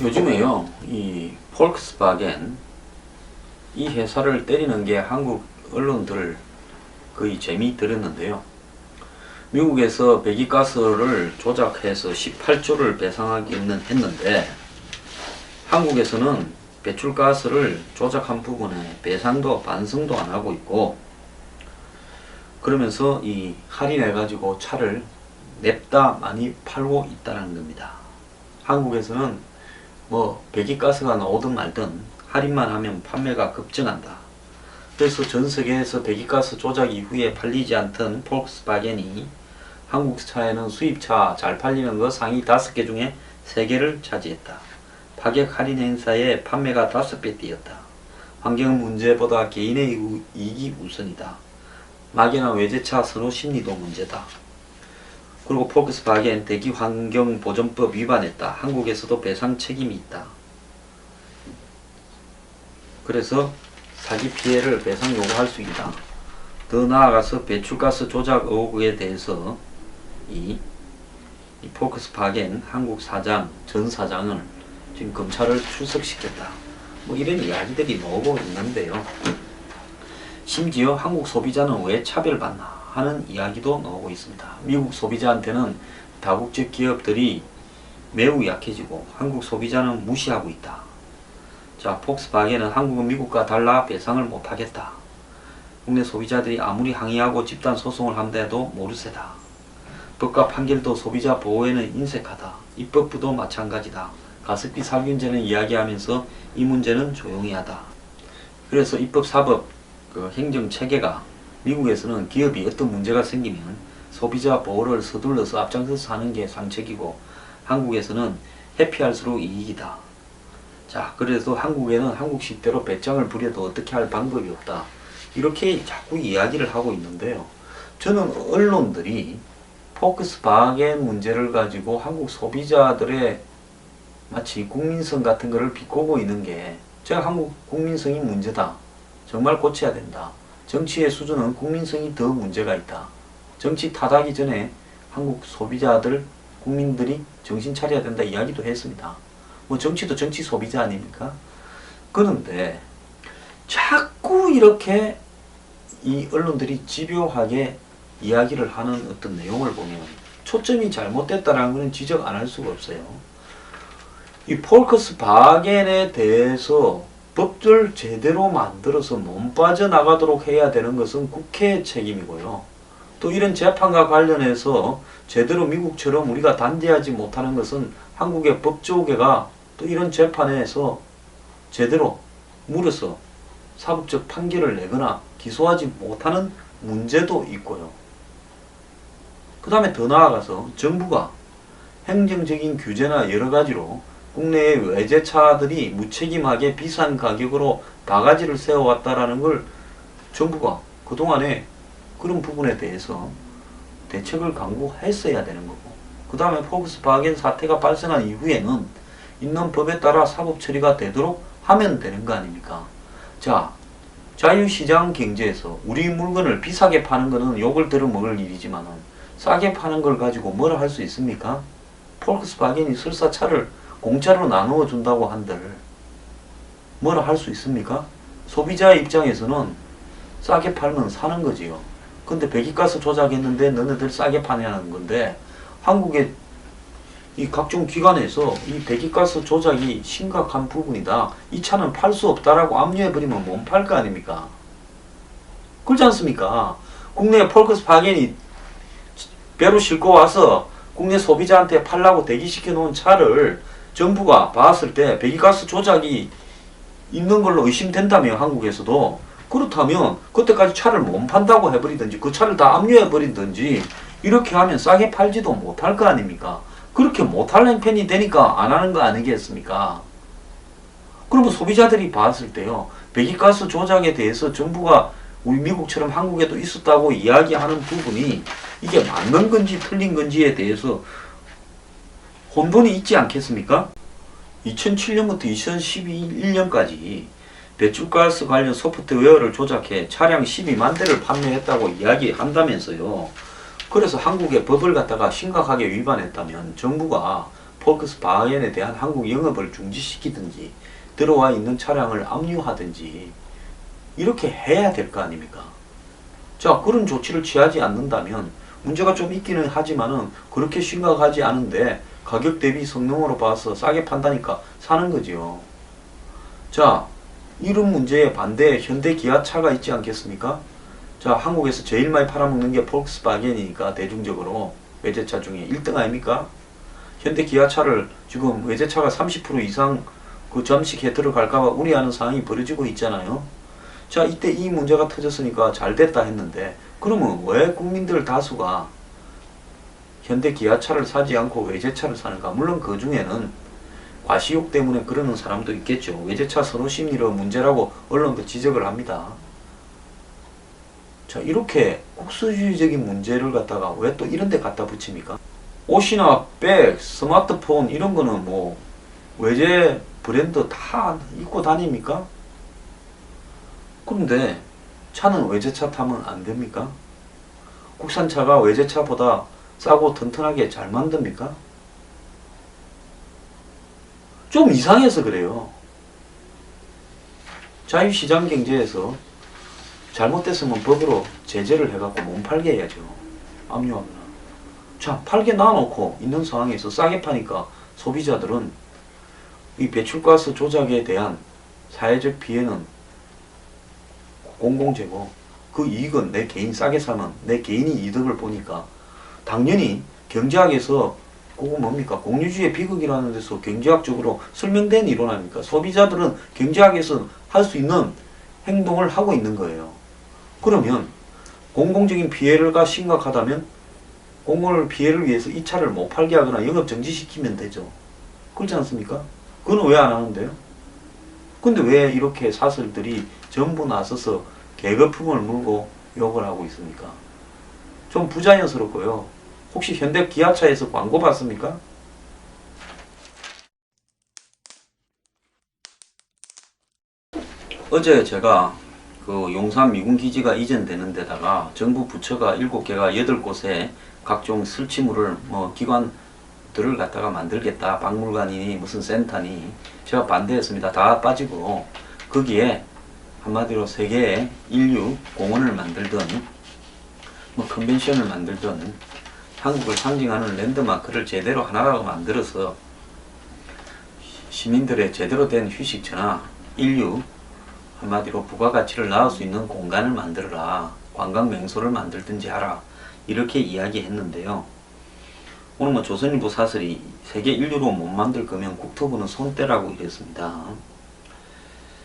요즘에요, 이 폴크스바겐 이 회사를 때리는 게 한국 언론들 거의 재미들었는데요. 미국에서 배기가스를 조작해서 18조를 배상하기는 했는데 한국에서는 배출가스를 조작한 부분에 배상도 반성도 안 하고 있고, 그러면서 이 할인해 가지고 차를 냅다 많이 팔고 있다는 겁니다. 한국에서는 뭐 배기가스가 나오든 말든 할인만 하면 판매가 급증한다. 그래서 전 세계에서 배기가스 조작 이후에 팔리지 않던 폴크스바겐이 한국 차에는 수입차 잘 팔리는 거 상위 5개 중에 3개를 차지했다. 파격 할인 행사에 판매가 5배 뛰었다. 환경 문제보다 개인의 이익이 우선이다. 막연한 외제차 선호 심리도 문제다. 그리고 폴크스바겐 대기환경보전법 위반했다. 한국에서도 배상 책임이 있다. 그래서 사기 피해를 배상 요구할 수 있다. 더 나아가서 배출가스 조작 의혹에 대해서 이 폴크스바겐 한국 사장, 전 사장을 지금 검찰을 출석시켰다. 뭐 이런 이야기들이 나오고 있는데요. 심지어 한국 소비자는 왜 차별받나 하는 이야기도 나오고 있습니다. 미국 소비자한테는 다국적 기업들이 매우 약해지고 한국 소비자는 무시하고 있다. 자, 폴크스바겐은 한국은 미국과 달라 배상을 못하겠다. 국내 소비자들이 아무리 항의하고 집단 소송을 한데도 모르쇠다. 법과 판결도 소비자 보호에는 인색하다. 입법부도 마찬가지다. 가습기 살균제는 이야기하면서 이 문제는 조용히 하다. 그래서 입법, 사법, 행정체계가 미국에서는 기업이 어떤 문제가 생기면 소비자 보호를 서둘러서 앞장서서 하는 게 상책이고, 한국에서는 회피할수록 이익이다. 자, 그래서 한국에는 한국식대로 배짱을 부려도 어떻게 할 방법이 없다. 이렇게 자꾸 이야기를 하고 있는데요. 저는 언론들이 폴크스바겐 문제를 가지고 한국 소비자들의 마치 국민성 같은 거를 비꼬고 있는 게, 제가 한국 국민성이 문제다. 정말 고쳐야 된다. 정치의 수준은 국민성이 더 문제가 있다. 정치 타다기 전에 한국 소비자들, 국민들이 정신 차려야 된다 이야기도 했습니다. 뭐 정치도 정치 소비자 아닙니까? 그런데 자꾸 이렇게 이 언론들이 집요하게 이야기를 하는 어떤 내용을 보면 초점이 잘못됐다는 것은 지적 안 할 수가 없어요. 이 폴크스바겐에 대해서 법을 제대로 만들어서 못 빠져나가도록 해야 되는 것은 국회의 책임이고요. 또 이런 재판과 관련해서 제대로 미국처럼 우리가 단죄하지 못하는 것은 한국의 법조계가 또 이런 재판에서 제대로 물어서 사법적 판결을 내거나 기소하지 못하는 문제도 있고요. 그 다음에 더 나아가서 정부가 행정적인 규제나 여러 가지로 국내의 외제차들이 무책임하게 비싼 가격으로 바가지를 세워왔다라는 걸 정부가 그동안에 그런 부분에 대해서 대책을 강구했어야 되는 거고, 그 다음에 폴크스바겐 사태가 발생한 이후에는 있는 법에 따라 사법 처리가 되도록 하면 되는 거 아닙니까? 자, 자유시장 경제에서 우리 물건을 비싸게 파는 거는 욕을 들어먹을 일이지만은 싸게 파는 걸 가지고 뭐라 할 수 있습니까? 폴크스바겐이 설사 차를 공짜로 나누어 준다고 한들 뭐라 할 수 있습니까? 소비자의 입장에서는 싸게 팔면 사는 거지요. 근데 배기가스 조작했는데 너네들 싸게 파냐는 건데, 한국의 이 각종 기관에서 이 배기가스 조작이 심각한 부분이다. 이 차는 팔 수 없다라고 압류해버리면 못 팔 거 아닙니까? 그렇지 않습니까? 국내에 폴크스바겐이 배로 싣고 와서 국내 소비자한테 팔라고 대기시켜 놓은 차를 정부가 봤을 때 배기가스 조작이 있는 걸로 의심된다면 한국에서도, 그렇다면 그때까지 차를 못 판다고 해버리든지 그 차를 다 압류해버리든지 이렇게 하면 싸게 팔지도 못할 거 아닙니까? 그렇게 못할 형편이 되니까 안 하는 거 아니겠습니까? 그러면 소비자들이 봤을 때요, 배기가스 조작에 대해서 정부가 우리 미국처럼 한국에도 있었다고 이야기하는 부분이 이게 맞는 건지 틀린 건지에 대해서 혼돈이 있지 않겠습니까? 2007년부터 2011년까지 배출가스 관련 소프트웨어를 조작해 차량 12만 대를 판매했다고 이야기한다면서요. 그래서 한국의 법을 갖다가 심각하게 위반했다면 정부가 폴크스바겐에 대한 한국 영업을 중지시키든지 들어와 있는 차량을 압류하든지 이렇게 해야 될 거 아닙니까? 자, 그런 조치를 취하지 않는다면 문제가 좀 있기는 하지만은 그렇게 심각하지 않은데 가격 대비 성능으로 봐서 싸게 판다니까 사는 거지요. 자, 이런 문제에 반대에 현대 기아차가 있지 않겠습니까? 자, 한국에서 제일 많이 팔아먹는 게 폴크스바겐이니까 대중적으로 외제차 중에 1등 아닙니까? 현대 기아차를 지금 외제차가 30% 이상 그 점식해 들어갈까봐 우려하는 상황이 벌어지고 있잖아요. 자, 이때 이 문제가 터졌으니까 잘 됐다 했는데 그러면 왜 국민들 다수가 현대 기아차를 사지 않고 외제차를 사는가? 물론 그 중에는 과시욕 때문에 그러는 사람도 있겠죠. 외제차 선호 심리로 문제라고 언론도 지적을 합니다. 자, 이렇게 국수주의적인 문제를 갖다가 왜 또 이런 데 갖다 붙입니까? 옷이나 백, 스마트폰 이런 거는 뭐 외제 브랜드 다 입고 다닙니까? 그런데 차는 외제차 타면 안 됩니까? 국산차가 외제차보다 싸고 튼튼하게 잘 만듭니까? 좀 이상해서 그래요. 자유시장 경제에서 잘못됐으면 법으로 제재를 해갖고 못 팔게 해야죠. 압류하거나. 자, 팔게 놔놓고 있는 상황에서 싸게 파니까 소비자들은 이 배출가스 조작에 대한 사회적 피해는 공공재고 그 이익은 내 개인 싸게 사면 내 개인이 이득을 보니까 당연히 경제학에서 그거 뭡니까? 공유주의 비극이라는 데서 경제학적으로 설명된 이론 아닙니까? 소비자들은 경제학에서 할 수 있는 행동을 하고 있는 거예요. 그러면 공공적인 피해가 심각하다면 공공의 피해를 위해서 이 차를 못 팔게 하거나 영업 정지시키면 되죠. 그렇지 않습니까? 그건 왜 안 하는데요? 근데 왜 이렇게 사설들이 전부 나서서 계급품을 물고 욕을 하고 있습니까? 좀 부자연스럽고요. 혹시 현대 기아차에서 광고 봤습니까? 어제 제가 그 용산 미군기지가 이전되는 데다가 정부 부처가 7개가 8곳에 각종 설치물을 기관들을 갖다가 만들겠다. 박물관이니 무슨 센터니 제가 반대했습니다. 다 빠지고 거기에 한마디로 세계의 인류 공원을 만들든 컨벤션을 만들든 한국을 상징하는 랜드마크를 제대로 하나라고 만들어서 시민들의 제대로 된 휴식처나 인류 한마디로 부가가치를 낳을 수 있는 공간을 만들어라. 관광 명소를 만들든지 하라. 이렇게 이야기했는데요. 오늘 조선일보 사설이 세계 인류로 못 만들 거면 국토부는 손 떼라고 이랬습니다.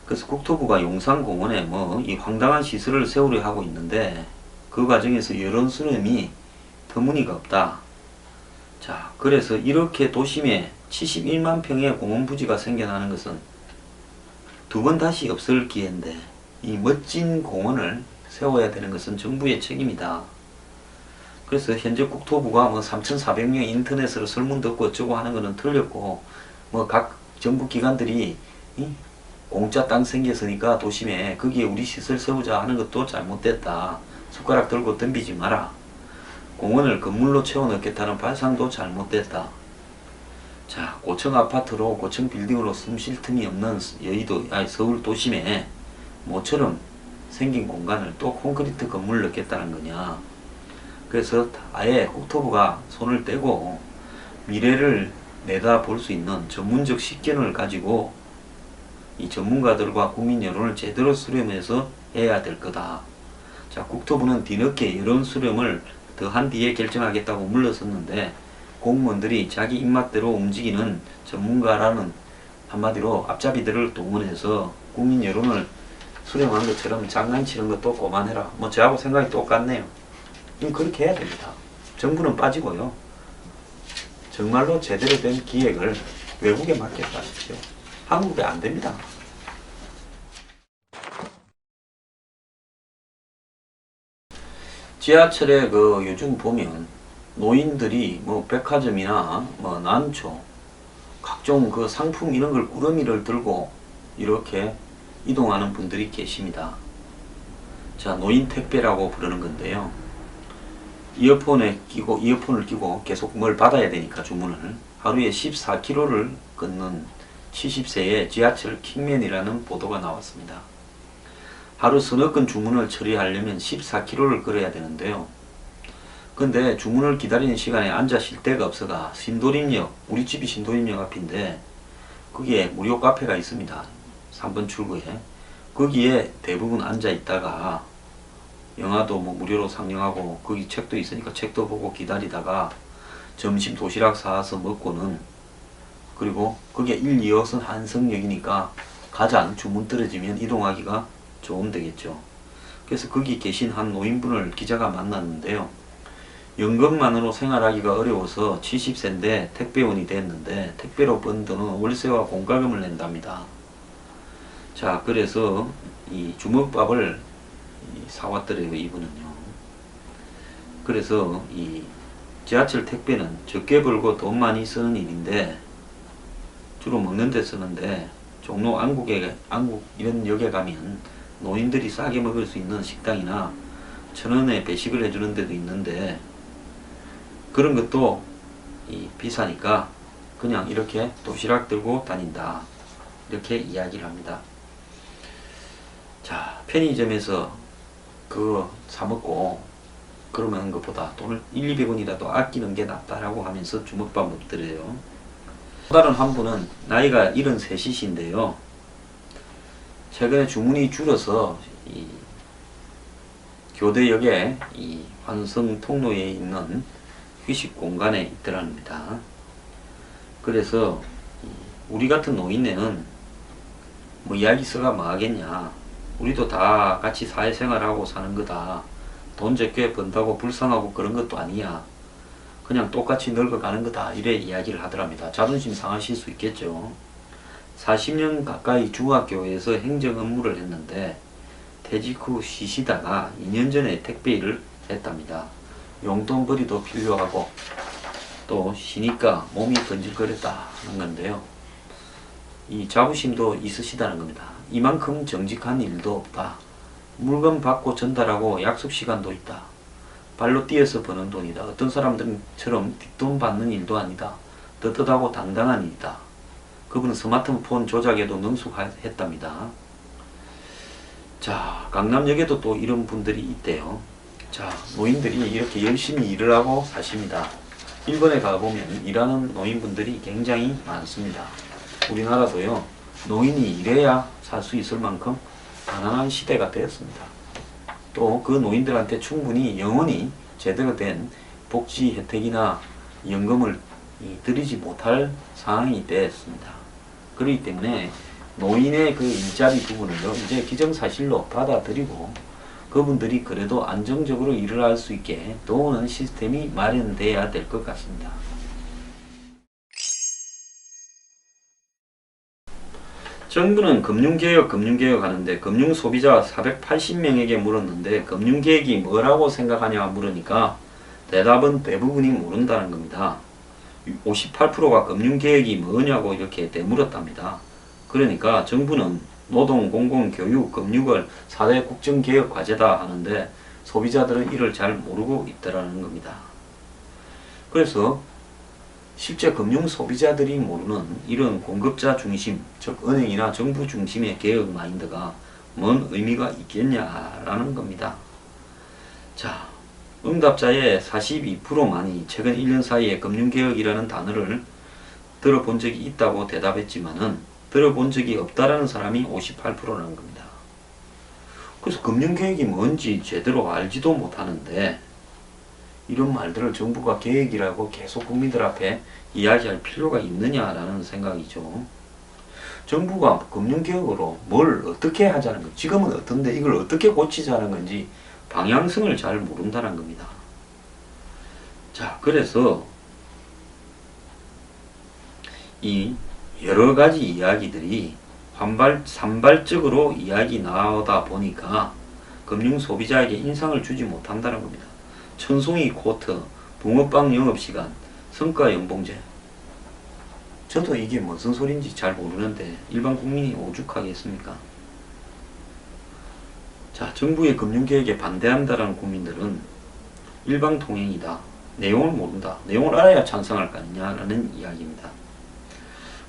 그래서 국토부가 용산공원에 이 황당한 시설을 세우려 하고 있는데 그 과정에서 여론 수렴이 터무니가 없다. 자, 그래서 이렇게 도심에 71만 평의 공원 부지가 생겨나는 것은 두 번 다시 없을 기회인데 이 멋진 공원을 세워야 되는 것은 정부의 책임이다. 그래서 현재 국토부가 3,400명 인터넷으로 설문 듣고 어쩌고 하는 것은 틀렸고 각 정부 기관들이 공짜 땅 생겼으니까 도심에 거기에 우리 시설 세우자 하는 것도 잘못됐다. 숟가락 들고 덤비지 마라. 공원을 건물로 채워넣겠다는 발상도 잘못됐다. 자, 고층 아파트로 고층 빌딩으로 숨 쉴 틈이 없는 서울 도심에 모처럼 생긴 공간을 또 콘크리트 건물을 넣겠다는 거냐. 그래서 아예 국토부가 손을 떼고 미래를 내다볼 수 있는 전문적 식견을 가지고 이 전문가들과 국민 여론을 제대로 수렴해서 해야 될 거다. 자, 국토부는 뒤늦게 여론 수렴을 더한 뒤에 결정하겠다고 물러섰는데 공무원들이 자기 입맛대로 움직이는 전문가라는 한마디로 앞잡이들을 동원해서 국민 여론을 수렴한 것처럼 장난치는 것도 그만해라. 저하고 생각이 똑같네요. 그렇게 해야 됩니다. 정부는 빠지고요. 정말로 제대로 된 기획을 외국에 맡겨가십시오. 한국에 안 됩니다. 지하철에 요즘 보면 노인들이 백화점이나 난초 각종 상품 이런 걸 꾸러미를 들고 이렇게 이동하는 분들이 계십니다. 자, 노인 택배라고 부르는 건데요. 이어폰을 끼고 계속 뭘 받아야 되니까 주문을 하루에 14km를 걷는 70세의 지하철 킹맨이라는 보도가 나왔습니다. 하루 서너 건 주문을 처리하려면 14km를 걸어야 되는데요. 근데 주문을 기다리는 시간에 앉아 쉴 데가 없어가 신도림역, 우리 집이 신도림역 앞인데 거기에 무료 카페가 있습니다. 3번 출구에. 거기에 대부분 앉아 있다가 영화도 뭐 무료로 상영하고 거기 책도 있으니까 책도 보고 기다리다가 점심 도시락 사와서 먹고는, 그리고 그게 1, 2호선 한성역이니까 가장 주문 떨어지면 이동하기가 좋으면 되겠죠. 그래서 거기 계신 한 노인분을 기자가 만났는데요. 연금만으로 생활하기가 어려워서 70세인데 택배원이 됐는데 택배로 번 돈은 월세와 공과금을 낸답니다. 자, 그래서 이 주먹밥을 사왔더래요, 이분은요. 그래서 이 지하철 택배는 적게 벌고 돈 많이 쓰는 일인데 주로 먹는 데 쓰는데, 종로 안국 이런 역에 가면 노인들이 싸게 먹을 수 있는 식당이나 1,000원에 배식을 해주는 데도 있는데 그런 것도 비싸니까 그냥 이렇게 도시락 들고 다닌다, 이렇게 이야기를 합니다. 자, 편의점에서 그거 사먹고 그러면 것보다 돈을 1, 200원이라도 아끼는 게 낫다라고 하면서 주먹밥 먹더래요. 또 다른 한 분은 나이가 73이신데요. 최근에 주문이 줄어서 이 교대역에 이 환성 통로에 있는 휴식 공간에 있더랍니다. 그래서 우리 같은 노인네는 뭐 이야기 써가 뭐 하겠냐, 우리도 다 같이 사회생활하고 사는 거다, 돈 적게 번다고 불쌍하고 그런 것도 아니야, 그냥 똑같이 늙어가는 거다, 이래 이야기를 하더랍니다. 자존심 상하실 수 있겠죠. 40년 가까이 중학교에서 행정 업무를 했는데 퇴직 후 쉬시다가 2년 전에 택배 일을 했답니다. 용돈벌이도 필요하고 또 쉬니까 몸이 번질거렸다는 건데요. 이 자부심도 있으시다는 겁니다. 이만큼 정직한 일도 없다. 물건 받고 전달하고 약속 시간도 있다. 발로 뛰어서 버는 돈이다. 어떤 사람들처럼 뒷돈 받는 일도 아니다. 떳떳하고 당당한 일이다. 그분은 스마트폰 조작에도 능숙했답니다. 자, 강남역에도 또 이런 분들이 있대요. 자, 노인들이 이렇게 열심히 일을 하고 사십니다. 일본에 가보면 일하는 노인분들이 굉장히 많습니다. 우리나라도요, 노인이 일해야 살 수 있을 만큼 가난한 시대가 되었습니다. 또 그 노인들한테 충분히 영원히 제대로 된 복지 혜택이나 연금을 드리지 못할 상황이 되었습니다. 그렇기 때문에 노인의 그 일자리 부분을요, 이제 기정사실로 받아들이고 그분들이 그래도 안정적으로 일을 할 수 있게 도우는 시스템이 마련돼야 될 것 같습니다. 정부는 금융개혁 하는데 금융소비자 480명에게 물었는데 금융개혁이 뭐라고 생각하냐 물으니까 대답은 대부분이 모른다는 겁니다. 58%가 금융개혁이 뭐냐고 이렇게 되물었답니다. 그러니까 정부는 노동, 공공, 교육, 금융을 4대 국정개혁 과제다 하는데 소비자들은 이를 잘 모르고 있다는 겁니다. 그래서 실제 금융 소비자들이 모르는 이런 공급자 중심, 즉 은행이나 정부 중심의 개혁 마인드가 뭔 의미가 있겠냐라는 겁니다. 자, 응답자의 42%만이 최근 1년 사이에 금융개혁이라는 단어를 들어본 적이 있다고 대답했지만은 들어본 적이 없다라는 사람이 58%라는 겁니다. 그래서 금융개혁이 뭔지 제대로 알지도 못하는데 이런 말들을 정부가 계획이라고 계속 국민들 앞에 이야기할 필요가 있느냐라는 생각이죠. 정부가 금융개혁으로 뭘 어떻게 하자는 건지, 지금은 어떤데 이걸 어떻게 고치자는 건지 방향성을 잘 모른다는 겁니다. 자, 그래서 이 여러 가지 이야기들이 산발적으로 이야기 나오다 보니까 금융 소비자에게 인상을 주지 못한다는 겁니다. 천송이 쿼트, 붕어빵 영업시간, 성과연봉제. 저도 이게 무슨 소린지 잘 모르는데 일반 국민이 오죽하겠습니까? 자, 정부의 금융개혁에 반대한다라는 국민들은 일방통행이다, 내용을 모른다. 내용을 알아야 찬성할 거 아니냐라는 이야기입니다.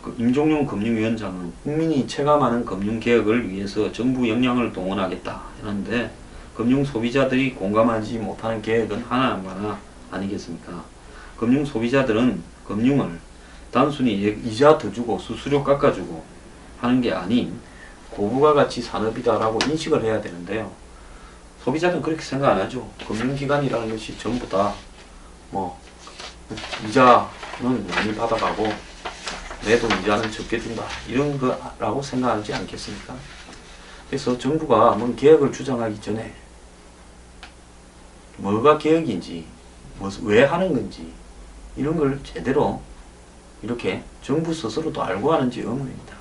그 임종용 금융위원장은 국민이 체감하는 금융개혁을 위해서 정부 역량을 동원하겠다 했는데 금융소비자들이 공감하지 못하는 개혁은 하나하나 아니겠습니까? 금융소비자들은 금융을 단순히 이자 더 주고 수수료 깎아주고 하는 게 아닌 고부가 가치 산업이다라고 인식을 해야 되는데요. 소비자들은 그렇게 생각 안 하죠. 금융기관이라는 것이 전부 다 뭐 이자는 많이 받아가고 내도 이자는 적게 준다 이런 거라고 생각하지 않겠습니까? 그래서 정부가 뭔 개혁을 주장하기 전에 뭐가 개혁인지 왜 하는 건지 이런 걸 제대로 이렇게 정부 스스로도 알고 하는지 의문입니다.